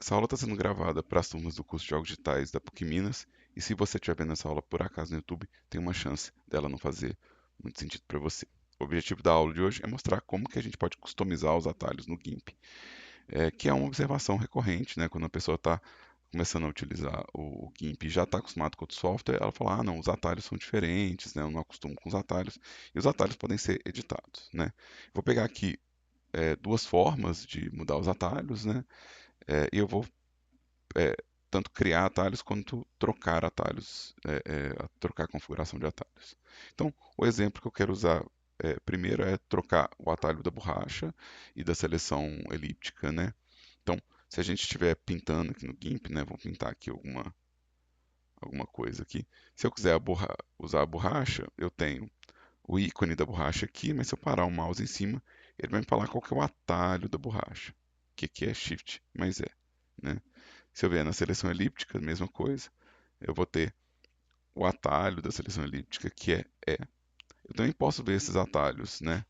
Essa aula está sendo gravada para as turmas do curso de Jogos Digitais da PUC Minas, e se você estiver vendo essa aula por acaso no YouTube, tem uma chance dela não fazer muito sentido para você. O objetivo da aula de hoje é mostrar como que a gente pode customizar os atalhos no GIMP, que é uma observação recorrente, né? Quando a pessoa está começando a utilizar o GIMP e já está acostumado com outro software, ela fala, ah, não, os atalhos são diferentes, né? Eu não acostumo com os atalhos, e os atalhos podem ser editados, né? Vou pegar aqui duas formas de mudar os atalhos, né? E eu vou é, tanto criar atalhos quanto trocar atalhos, trocar a configuração de atalhos. Então, o exemplo que eu quero usar primeiro é trocar o atalho da borracha e da seleção elíptica, né? Então, se a gente estiver pintando aqui no GIMP, né, vou pintar aqui alguma coisa aqui. Se eu quiser usar a borracha, eu tenho o ícone da borracha aqui, mas se eu parar o mouse em cima, ele vai me falar qual que é o atalho da borracha, que aqui é Shift mais E, né? Se eu vier na seleção elíptica, mesma coisa, eu vou ter o atalho da seleção elíptica, que é E. Eu também posso ver esses atalhos, né,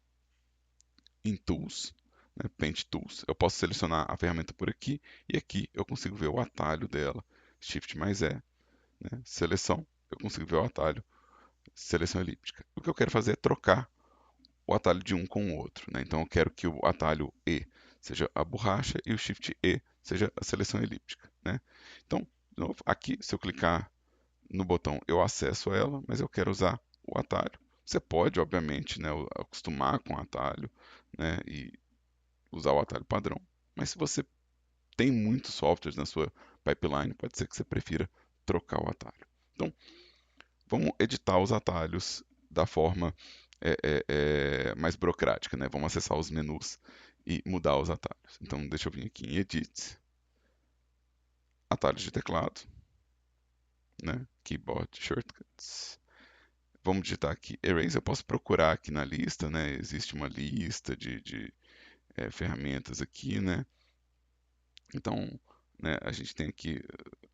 em Tools, né, Paint Tools. Eu posso selecionar a ferramenta por aqui, e aqui eu consigo ver o atalho dela, Shift mais E, né, seleção, eu consigo ver o atalho, seleção elíptica. O que eu quero fazer é trocar o atalho de um com o outro, né? Então eu quero que o atalho E seja a borracha e o Shift E seja a seleção elíptica, né? Então, de novo, aqui, se eu clicar no botão, eu acesso ela, mas eu quero usar o atalho. Você pode, obviamente, né, acostumar com o atalho, né, e usar o atalho padrão. Mas se você tem muitos softwares na sua pipeline, pode ser que você prefira trocar o atalho. Então, vamos editar os atalhos da forma mais burocrática, né? Vamos acessar os menus e mudar os atalhos. Então, deixa eu vir aqui em Edit, atalhos de teclado, né? Keyboard Shortcuts. Vamos digitar aqui Erase. Eu posso procurar aqui na lista, né? Existe uma lista de ferramentas aqui, né? Então, né, a gente tem aqui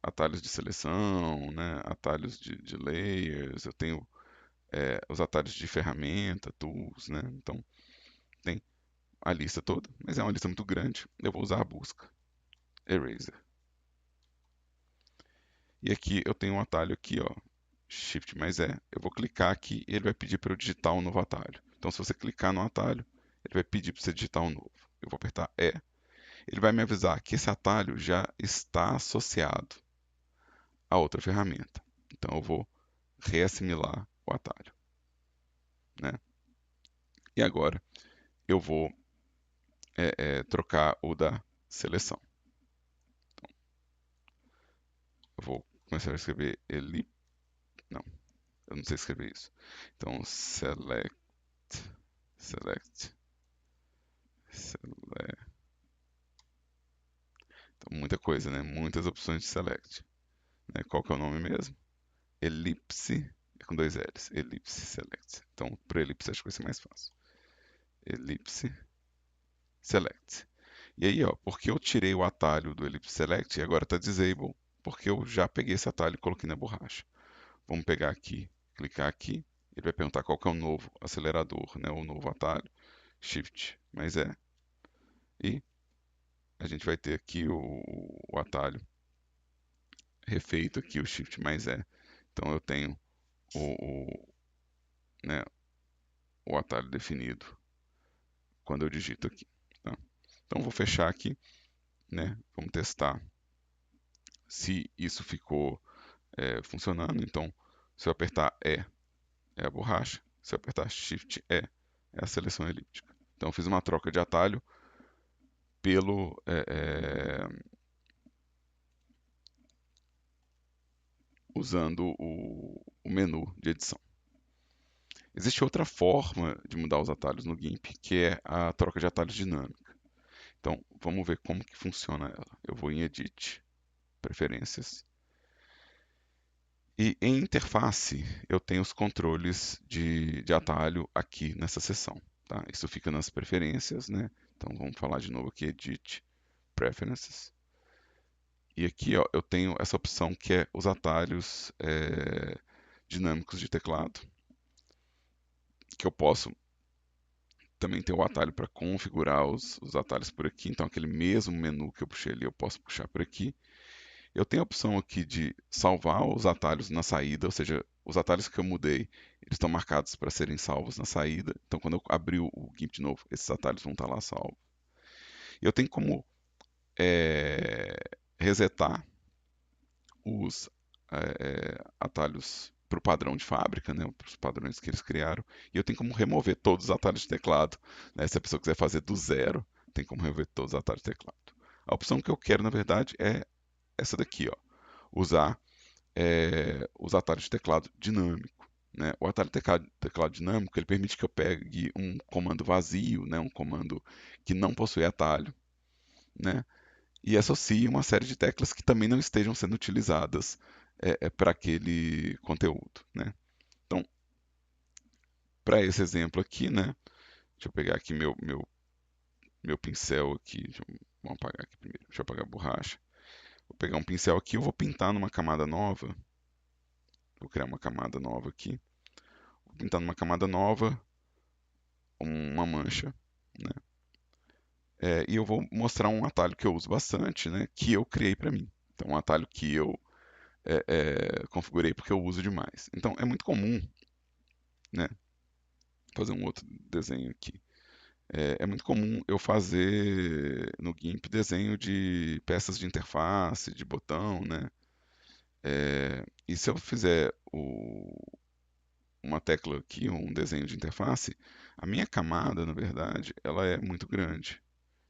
atalhos de seleção, né? Atalhos de layers. Eu tenho os atalhos de ferramenta, tools, né? Então, tem a lista toda, mas é uma lista muito grande. Eu vou usar a busca, Eraser. E aqui eu tenho um atalho aqui, ó, Shift mais E. Eu vou clicar aqui e ele vai pedir para eu digitar um novo atalho. Então, se você clicar no atalho, ele vai pedir para você digitar um novo. Eu vou apertar E. Ele vai me avisar que esse atalho já está associado a outra ferramenta. Então, eu vou reassimilar o atalho, né? E agora eu vou trocar o da seleção. Eu vou começar a escrever elip. Não, eu não sei escrever isso. Então, select. Então, muita coisa, né? Muitas opções de select. Né? Qual que é o nome mesmo? Elipse, é com dois L's. Elipse select. Então, para elipse acho que vai ser mais fácil. Elipse select. E aí, ó, porque eu tirei o atalho do ellipse select e agora está disable, porque eu já peguei esse atalho e coloquei na borracha. Vamos pegar aqui, clicar aqui, ele vai perguntar qual que é o novo acelerador, né, o novo atalho, Shift mais E, e a gente vai ter aqui o atalho refeito aqui, o Shift mais E. Então eu tenho o, né, o atalho definido quando eu digito aqui. Tá? Então vou fechar aqui, né, vamos testar se isso ficou funcionando. Então, se eu apertar E, é a borracha. Se eu apertar Shift E, é a seleção elíptica. Então, eu fiz uma troca de atalho pelo usando o menu de edição. Existe outra forma de mudar os atalhos no GIMP, que é a troca de atalhos dinâmica. Então, vamos ver como que funciona ela. Eu vou em Edit, Preferências, e em Interface eu tenho os controles de atalho aqui nessa seção. Tá? Isso fica nas preferências, né? Então vamos falar de novo aqui, Edit, Preferences. E aqui ó, eu tenho essa opção que é os atalhos dinâmicos de teclado, que eu posso também tem o atalho para configurar os atalhos por aqui. Então, aquele mesmo menu que eu puxei ali, eu posso puxar por aqui. Eu tenho a opção aqui de salvar os atalhos na saída, ou seja, os atalhos que eu mudei, eles estão marcados para serem salvos na saída. Então, quando eu abrir o GIMP de novo, esses atalhos vão estar lá salvos. Eu tenho como resetar os atalhos para o padrão de fábrica, né, para os padrões que eles criaram, e eu tenho como remover todos os atalhos de teclado. Né, se a pessoa quiser fazer do zero, tem como remover todos os atalhos de teclado. A opção que eu quero, na verdade, é essa daqui, ó, usar os atalhos de teclado dinâmico. Né? O atalho de teclado dinâmico ele permite que eu pegue um comando vazio, né? Um comando que não possui atalho, né? E associe uma série de teclas que também não estejam sendo utilizadas para aquele conteúdo. Né? Então, para esse exemplo aqui, né? Deixa eu pegar aqui meu pincel aqui. Vamos apagar aqui primeiro. Deixa eu apagar a borracha. Vou pegar um pincel aqui, eu vou pintar numa camada nova. Vou criar uma camada nova aqui. Vou pintar numa camada nova uma mancha, né? E eu vou mostrar um atalho que eu uso bastante, né? Que eu criei para mim. Então, um atalho que eu configurei porque eu uso demais. Então, é muito comum, né? Fazer um outro desenho aqui. É muito comum eu fazer no GIMP desenho de peças de interface, de botão, né? E se eu fizer uma tecla aqui, um desenho de interface, a minha camada, na verdade, ela é muito grande.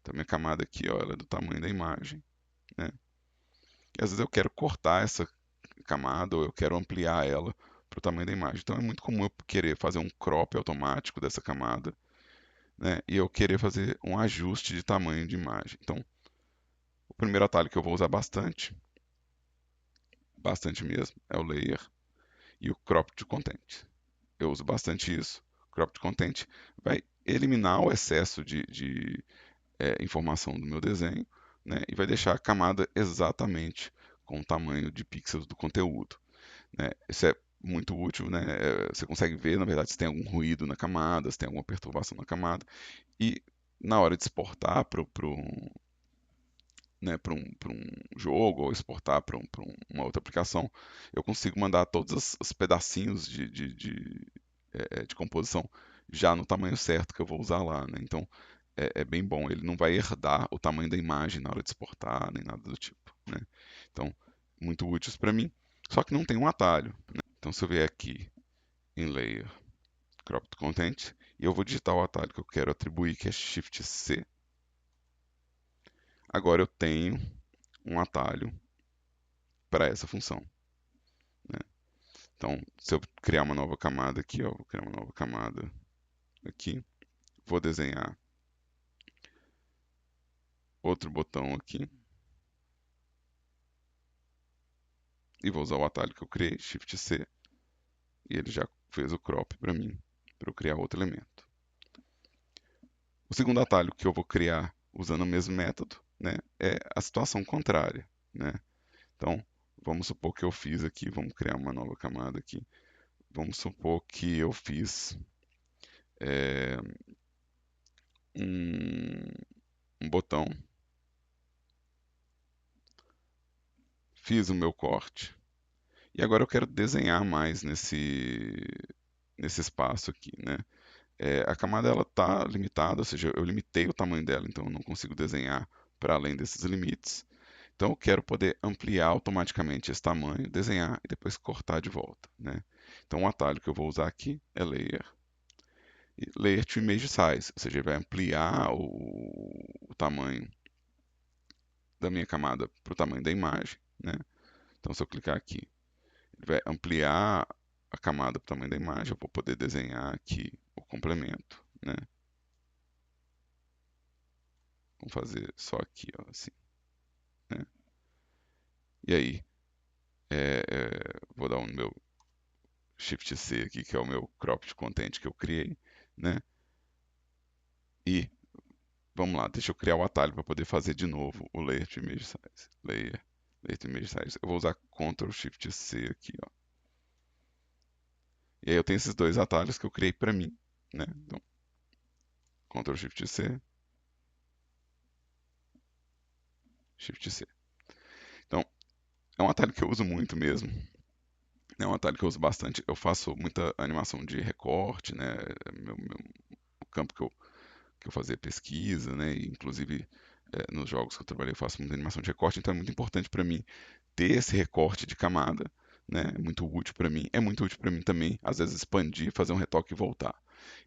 Então, minha camada aqui, ó, ela é do tamanho da imagem, né? E às vezes eu quero cortar essa camada ou eu quero ampliar ela para o tamanho da imagem. Então, é muito comum eu querer fazer um crop automático dessa camada, né? E eu querer fazer um ajuste de tamanho de imagem. Então, o primeiro atalho que eu vou usar bastante mesmo, é o Layer e o Crop to Content. Eu uso bastante isso. O Crop to Content vai eliminar o excesso de informação do meu desenho, né, e vai deixar a camada exatamente com o tamanho de pixels do conteúdo. Né. Isso é muito útil, né, você consegue ver, na verdade, se tem algum ruído na camada, se tem alguma perturbação na camada, e na hora de exportar para né, um jogo ou exportar para uma outra aplicação, eu consigo mandar todos os pedacinhos de composição já no tamanho certo que eu vou usar lá. Né? Então, é bem bom. Ele não vai herdar o tamanho da imagem na hora de exportar, nem nada do tipo. Né? Então, muito úteis para mim. Só que não tem um atalho. Né? Então, se eu vier aqui em Layer, Crop to Content, e eu vou digitar o atalho que eu quero atribuir, que é Shift C. Agora eu tenho um atalho para essa função. Né? Então, se eu criar uma nova camada aqui, ó, vou criar uma nova camada aqui, vou desenhar outro botão aqui e vou usar o atalho que eu criei, Shift C, e ele já fez o crop para mim, para eu criar outro elemento. O segundo atalho que eu vou criar usando o mesmo método, né, é a situação contrária. Né? Então, vamos supor que eu fiz aqui, vamos criar uma nova camada aqui. Vamos supor que eu fiz é, um, um botão, fiz o meu corte, e agora eu quero desenhar mais nesse espaço aqui. Né? A camada ela está limitada, ou seja, eu limitei o tamanho dela, então eu não consigo desenhar para além desses limites. Então eu quero poder ampliar automaticamente esse tamanho, desenhar e depois cortar de volta. Né? Então o atalho que eu vou usar aqui é Layer. E Layer to Image Size, ou seja, ele vai ampliar o tamanho da minha camada para o tamanho da imagem. Né? Então se eu clicar aqui, ele vai ampliar a camada para o tamanho da imagem, eu vou poder desenhar aqui o complemento. Né? Vamos fazer só aqui, ó, assim. Né? E aí, vou dar um meu Shift C aqui, que é o meu cropped content que eu criei, né? E vamos lá, deixa eu criar o atalho para poder fazer de novo o Layer to Image Size. Layer to Image Size. Eu vou usar Ctrl Shift C aqui, ó. E aí eu tenho esses dois atalhos que eu criei para mim, né? Então, Ctrl Shift C, Shift C. Então, é um atalho que eu uso muito mesmo. É um atalho que eu uso bastante. Eu faço muita animação de recorte, né? O campo que eu fazia pesquisa, né? E, inclusive, nos jogos que eu trabalhei, eu faço muita animação de recorte. Então, é muito importante para mim ter esse recorte de camada, né? É muito útil para mim. É muito útil para mim também, às vezes, expandir, fazer um retoque e voltar.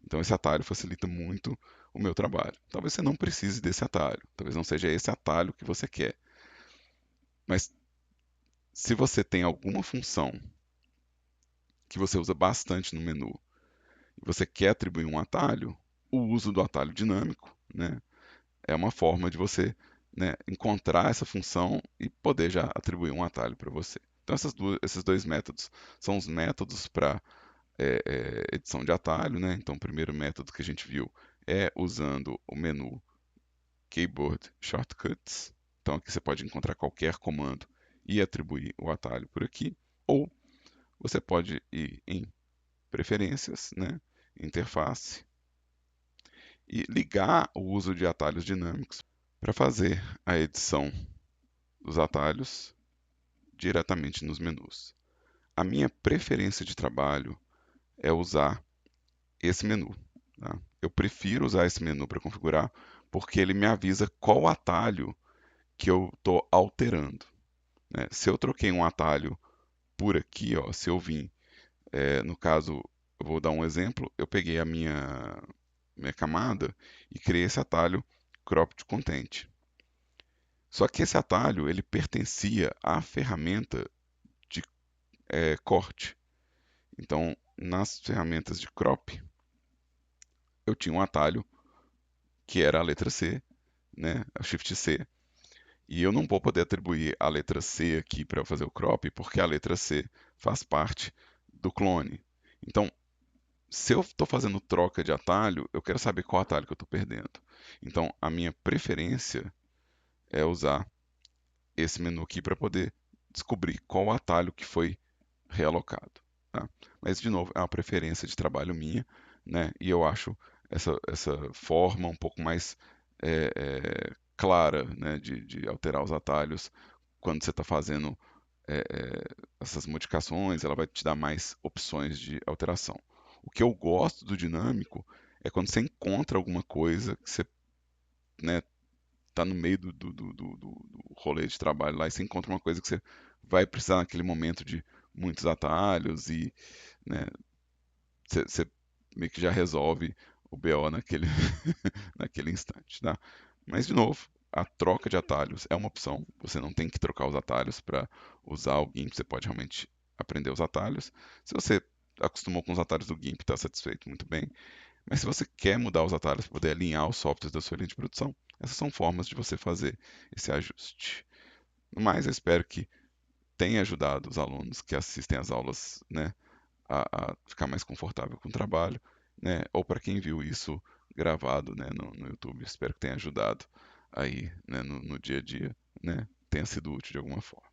Então, esse atalho facilita muito o meu trabalho. Talvez você não precise desse atalho. Talvez não seja esse atalho que você quer. Mas se você tem alguma função que você usa bastante no menu e você quer atribuir um atalho, o uso do atalho dinâmico, né, é uma forma de você, né, encontrar essa função e poder já atribuir um atalho para você. Então esses dois métodos são os métodos para edição de atalho, né? Então o primeiro método que a gente viu é usando o menu Keyboard Shortcuts. Então aqui você pode encontrar qualquer comando e atribuir o atalho por aqui, ou você pode ir em Preferências, né? Interface, e ligar o uso de atalhos dinâmicos para fazer a edição dos atalhos diretamente nos menus. A minha preferência de trabalho é usar esse menu. Tá? Eu prefiro usar esse menu para configurar porque ele me avisa qual atalho que eu estou alterando. Né? Se eu troquei um atalho por aqui, ó, se eu vim, no caso, eu vou dar um exemplo, eu peguei a minha camada e criei esse atalho Cropped Content. Só que esse atalho ele pertencia à ferramenta de corte. Então, nas ferramentas de crop, eu tinha um atalho que era a letra C, né, a Shift C. E eu não vou poder atribuir a letra C aqui para fazer o crop, porque a letra C faz parte do clone. Então, se eu estou fazendo troca de atalho, eu quero saber qual atalho que eu estou perdendo. Então, a minha preferência é usar esse menu aqui para poder descobrir qual atalho que foi realocado. Tá? Mas, de novo, é uma preferência de trabalho minha, né? E eu acho essa forma um pouco mais clara, né? De alterar os atalhos quando você está fazendo essas modificações, ela vai te dar mais opções de alteração. O que eu gosto do dinâmico é quando você encontra alguma coisa que você, né, tá no meio do rolê de trabalho lá e você encontra uma coisa que você vai precisar naquele momento de muitos atalhos e, né, você meio que já resolve o BO naquele, naquele instante, tá? Mas, de novo, a troca de atalhos é uma opção. Você não tem que trocar os atalhos para usar o GIMP, você pode realmente aprender os atalhos. Se você acostumou com os atalhos do GIMP e está satisfeito, muito bem. Mas se você quer mudar os atalhos para poder alinhar os softwares da sua linha de produção, essas são formas de você fazer esse ajuste. No mais, eu espero que tenha ajudado os alunos que assistem às aulas, né, a ficar mais confortável com o trabalho, né, ou para quem viu isso gravado, né, no YouTube, espero que tenha ajudado aí, né, no dia a dia, né, tenha sido útil de alguma forma.